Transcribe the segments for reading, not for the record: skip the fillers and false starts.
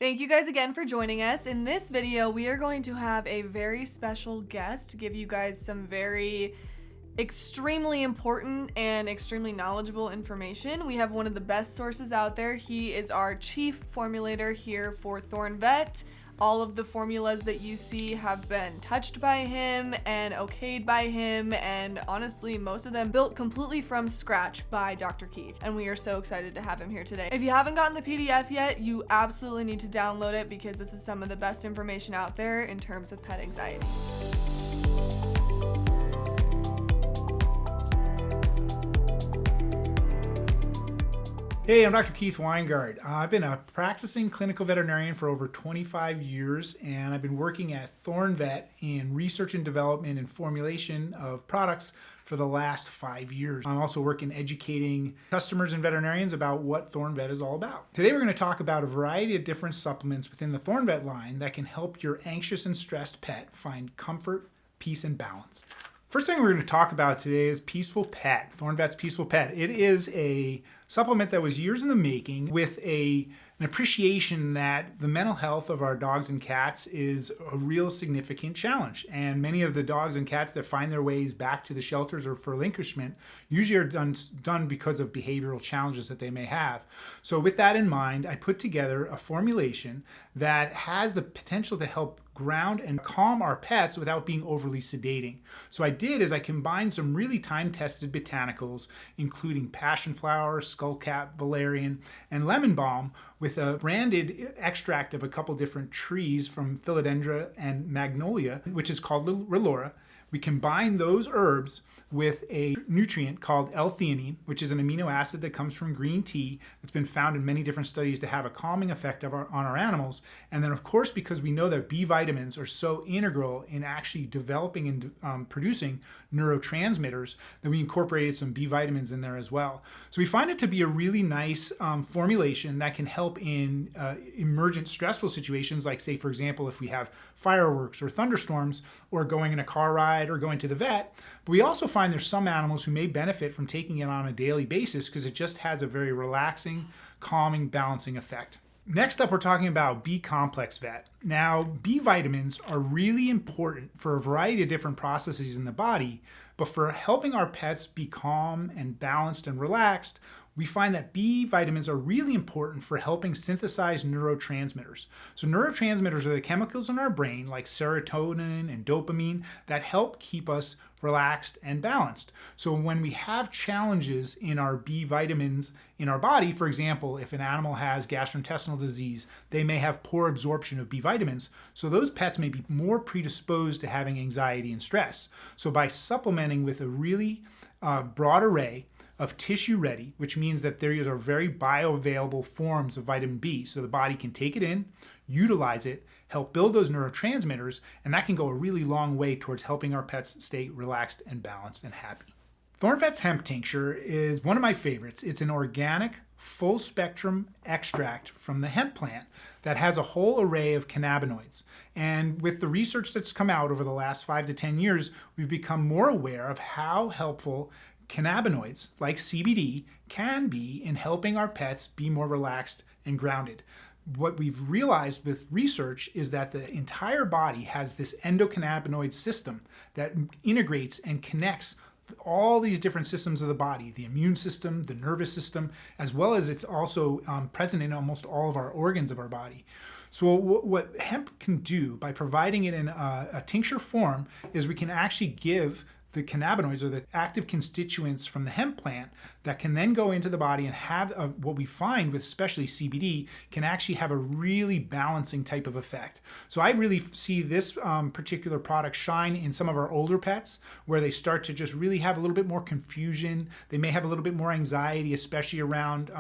Thank you guys again for joining us. In this video, we are going to have a very special guest to give you guys some very extremely important and extremely knowledgeable information. We have one of the best sources out there. He is our chief formulator here for Thorne Vet. All of the formulas that you see have been touched by him and okayed by him, and honestly, most of them built completely from scratch by Dr. Keith. And we are so excited to have him here today. If you haven't gotten the PDF yet, you absolutely need to download it because this is some of the best information out there in terms of pet anxiety. Hey, I'm Dr. Keith Weingart. I've been a practicing clinical veterinarian for over 25 years, and I've been working at Thorne Vet in research and development and formulation of products for the last 5 years. I'm also working educating customers and veterinarians about what Thorne Vet is all about. Today we're going to talk about a variety of different supplements within the Thorne Vet line that can help your anxious and stressed pet find comfort, peace, and balance. First thing we're going to talk about today is Peaceful Pet, Thorne Vet's Peaceful Pet. It is a supplement that was years in the making with an appreciation that the mental health of our dogs and cats is a real significant challenge. And many of the dogs and cats that find their ways back to the shelters or for relinquishment usually are done because of behavioral challenges that they may have. So with that in mind, I put together a formulation that has the potential to help ground and calm our pets without being overly sedating. So I combined some really time-tested botanicals, including passion flower, skullcap, valerian, and lemon balm, with a branded extract of a couple different trees from philodendron and magnolia, which is called Relora. We combine those herbs with a nutrient called L-theanine, which is an amino acid that comes from green tea that's been found in many different studies to have a calming effect on our animals. And then, of course, because we know that B vitamins are so integral in actually developing and producing neurotransmitters, that we incorporated some B vitamins in there as well. So we find it to be a really nice formulation that can help in emergent stressful situations, like, say, for example, if we have fireworks or thunderstorms or going in a car ride or going to the vet. But we also find there's some animals who may benefit from taking it on a daily basis because it just has a very relaxing, calming, balancing effect. Next up, we're talking about B Complex Vet. Now, B vitamins are really important for a variety of different processes in the body, but for helping our pets be calm and balanced and relaxed, we find that B vitamins are really important for helping synthesize neurotransmitters. So neurotransmitters are the chemicals in our brain, like serotonin and dopamine, that help keep us relaxed and balanced. So when we have challenges in our B vitamins in our body, for example, if an animal has gastrointestinal disease, they may have poor absorption of B vitamins. So those pets may be more predisposed to having anxiety and stress. So by supplementing with a really broad array of tissue ready, which means that there are very bioavailable forms of vitamin B, so the body can take it in, utilize it, help build those neurotransmitters, and that can go a really long way towards helping our pets stay relaxed and balanced and happy. Thorne Vet's hemp tincture is one of my favorites. It's an organic, full spectrum extract from the hemp plant that has a whole array of cannabinoids. And with the research that's come out over the last 5 to 10 years, we've become more aware of how helpful cannabinoids like CBD can be in helping our pets be more relaxed and grounded. What we've realized with research is that the entire body has this endocannabinoid system that integrates and connects all these different systems of the body, the immune system, the nervous system, as well as it's also present in almost all of our organs of our body. So what hemp can do by providing it in a tincture form is we can actually give the cannabinoids or the active constituents from the hemp plant that can then go into the body and have what we find with especially CBD can actually have a really balancing type of effect. So I really see this particular product shine in some of our older pets where they start to just really have a little bit more confusion. They may have a little bit more anxiety, especially around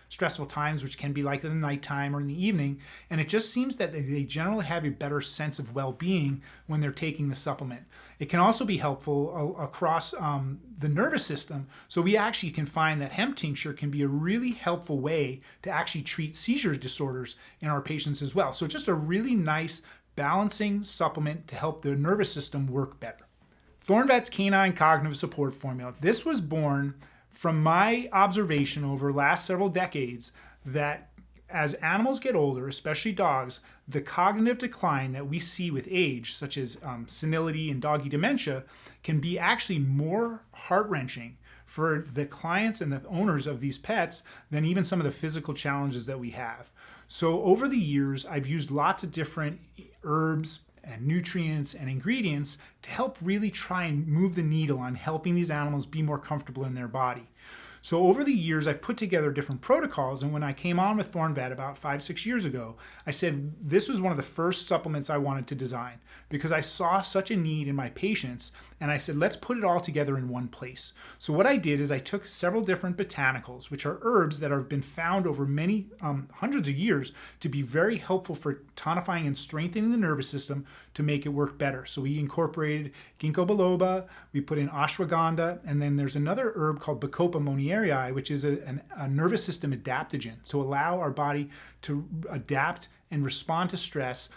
stressful times, which can be like in the nighttime or in the evening. And it just seems that they generally have a better sense of well-being when they're taking the supplement. It can also be helpful across the nervous system. So we actually can find that hemp tincture can be a really helpful way to actually treat seizure disorders in our patients as well. So just a really nice balancing supplement to help the nervous system work better. Thorne Vet's Canine Cognitive Support Formula. This was born from my observation over the last several decades that As animals get older, especially dogs, the cognitive decline that we see with age, such as senility and doggy dementia, can be actually more heart-wrenching for the clients and the owners of these pets than even some of the physical challenges that we have. So over the years, I've used lots of different herbs and nutrients and ingredients to help really try and move the needle on helping these animals be more comfortable in their body. So over the years, I've put together different protocols, and when I came on with ThornVet about 5-6 years ago, I said this was one of the first supplements I wanted to design because I saw such a need in my patients, and I said, let's put it all together in one place. So what I did is I took several different botanicals, which are herbs that have been found over many hundreds of years to be very helpful for tonifying and strengthening the nervous system to make it work better. So we incorporated ginkgo biloba, we put in ashwagandha, and then there's another herb called Bacopa monnieri, which is a nervous system adaptogen to allow our body to adapt and respond to stress,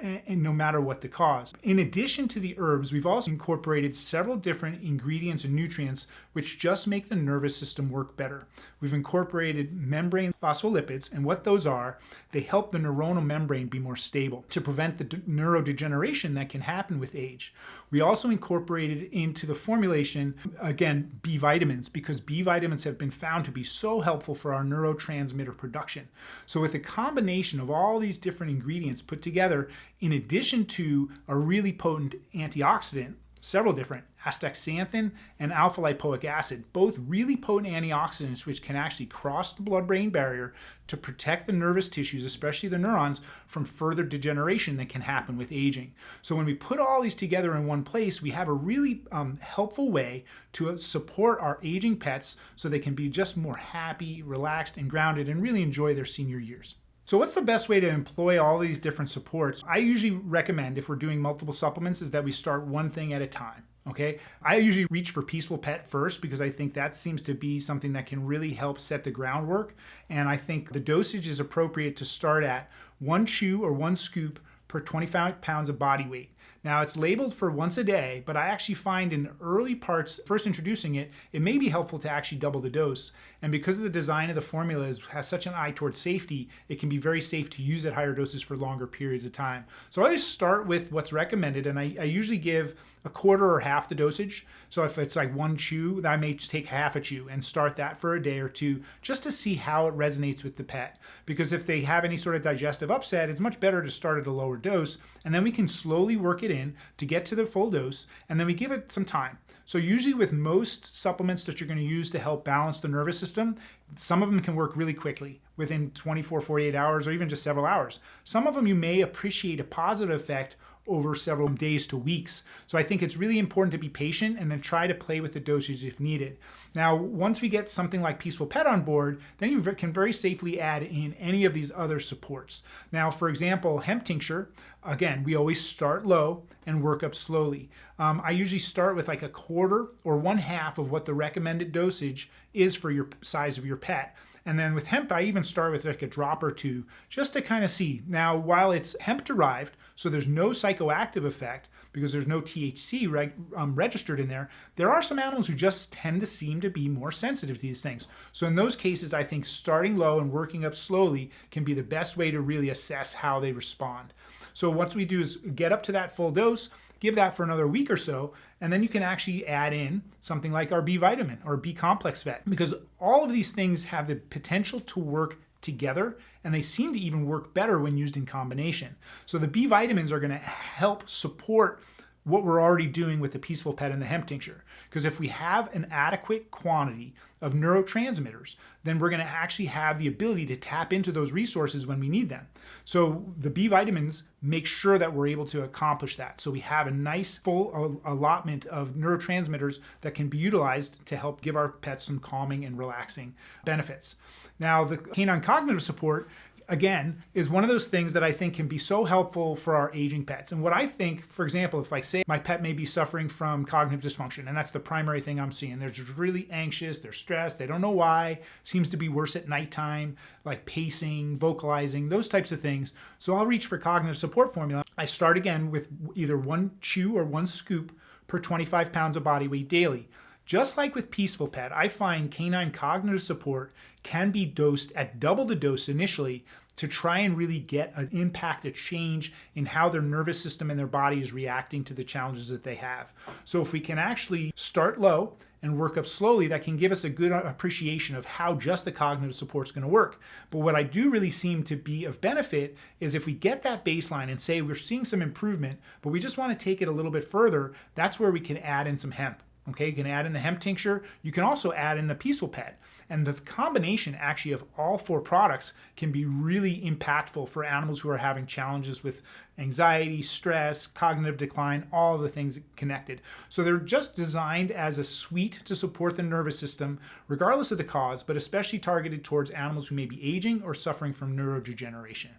and no matter what the cause. In addition to the herbs, we've also incorporated several different ingredients and nutrients which just make the nervous system work better. We've incorporated membrane phospholipids, and what those are, they help the neuronal membrane be more stable to prevent the neurodegeneration that can happen with age. We also incorporated into the formulation, again, B vitamins, because B vitamins have been found to be so helpful for our neurotransmitter production. So with a combination of all these different ingredients put together, in addition to a really potent antioxidant, several different, astaxanthin and alpha lipoic acid, both really potent antioxidants which can actually cross the blood-brain barrier to protect the nervous tissues, especially the neurons, from further degeneration that can happen with aging. So when we put all these together in one place, we have a really helpful way to support our aging pets so they can be just more happy, relaxed, and grounded and really enjoy their senior years. So what's the best way to employ all these different supports? I usually recommend, if we're doing multiple supplements, is that we start one thing at a time. Okay, I usually reach for Peaceful Pet first because I think that seems to be something that can really help set the groundwork. And I think the dosage is appropriate to start at 1 chew or 1 scoop per 25 pounds of body weight. Now it's labeled for once a day, but I actually find in early parts, first introducing it, it may be helpful to actually double the dose. And because of the design of the formula has such an eye towards safety, it can be very safe to use at higher doses for longer periods of time. So I always start with what's recommended, and I usually give a quarter or half the dosage. So if it's like 1 chew, I may take half a chew and start that for a day or two just to see how it resonates with the pet. Because if they have any sort of digestive upset, it's much better to start at a lower dose, and then we can slowly work it in to get to the full dose, and then we give it some time. So usually with most supplements that you're going to use to help balance the nervous system, some of them can work really quickly within 24, 48 hours, or even just several hours. Some of them you may appreciate a positive effect over several days to weeks. So I think it's really important to be patient and then try to play with the dosage if needed. Now, once we get something like Peaceful Pet on board, then you can very safely add in any of these other supports. Now, for example, hemp tincture, again, we always start low and work up slowly. I usually start with like a quarter or 1/2 of what the recommended dosage is for your size of your pet. And then with hemp, I even start with like a drop or two just to kind of see. Now, while it's hemp derived, so there's no psychoactive effect because there's no THC registered in there, there are some animals who just tend to seem to be more sensitive to these things. So in those cases, I think starting low and working up slowly can be the best way to really assess how they respond. So what we do is get up to that full dose, give that for another week or so, and then you can actually add in something like our B vitamin or B complex vet, because all of these things have the potential to work together, and they seem to even work better when used in combination. So the B vitamins are going to help support what we're already doing with the Peaceful Pet and the hemp tincture. Because if we have an adequate quantity of neurotransmitters, then we're going to actually have the ability to tap into those resources when we need them. So the B vitamins make sure that we're able to accomplish that. So we have a nice full allotment of neurotransmitters that can be utilized to help give our pets some calming and relaxing benefits. Now, the canine cognitive support, again, is one of those things that I think can be so helpful for our aging pets. And what I think, for example, if I say my pet may be suffering from cognitive dysfunction, and that's the primary thing I'm seeing, they're just really anxious, they're stressed, they don't know why, seems to be worse at nighttime, like pacing, vocalizing, those types of things. So I'll reach for cognitive support formula. I start again with either 1 chew or 1 scoop per 25 pounds of body weight daily. Just like with Peaceful Pet, I find canine cognitive support can be dosed at double the dose initially to try and really get an impact, a change in how their nervous system and their body is reacting to the challenges that they have. So if we can actually start low and work up slowly, that can give us a good appreciation of how just the cognitive support is going to work. But what I do really seem to be of benefit is if we get that baseline and say we're seeing some improvement, but we just want to take it a little bit further, that's where we can add in some hemp. Okay, you can add in the hemp tincture. You can also add in the Peaceful Pet. And the combination actually of all 4 products can be really impactful for animals who are having challenges with anxiety, stress, cognitive decline, all of the things connected. So they're just designed as a suite to support the nervous system, regardless of the cause, but especially targeted towards animals who may be aging or suffering from neurodegeneration.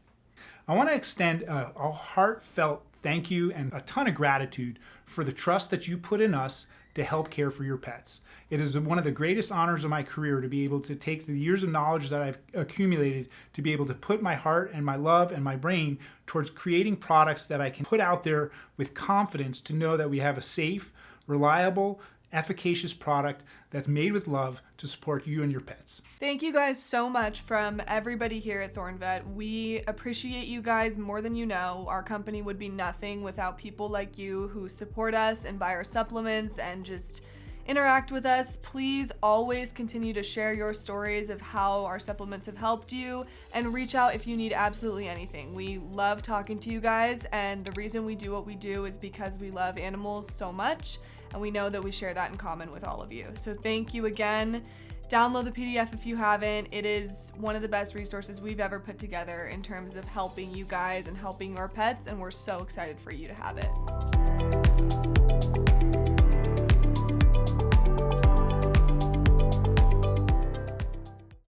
I want to extend a heartfelt thank you and a ton of gratitude for the trust that you put in us to help care for your pets. It is one of the greatest honors of my career to be able to take the years of knowledge that I've accumulated to be able to put my heart and my love and my brain towards creating products that I can put out there with confidence to know that we have a safe, reliable, efficacious product that's made with love to support you and your pets. Thank you guys so much from everybody here at ThornVet. We appreciate you guys more than you know. Our company would be nothing without people like you who support us and buy our supplements and just interact with us. Please always continue to share your stories of how our supplements have helped you and reach out if you need absolutely anything. We love talking to you guys, and the reason we do what we do is because we love animals so much, and we know that we share that in common with all of you. So thank you again. Download the PDF if you haven't. It is one of the best resources we've ever put together in terms of helping you guys and helping your pets, and we're so excited for you to have it.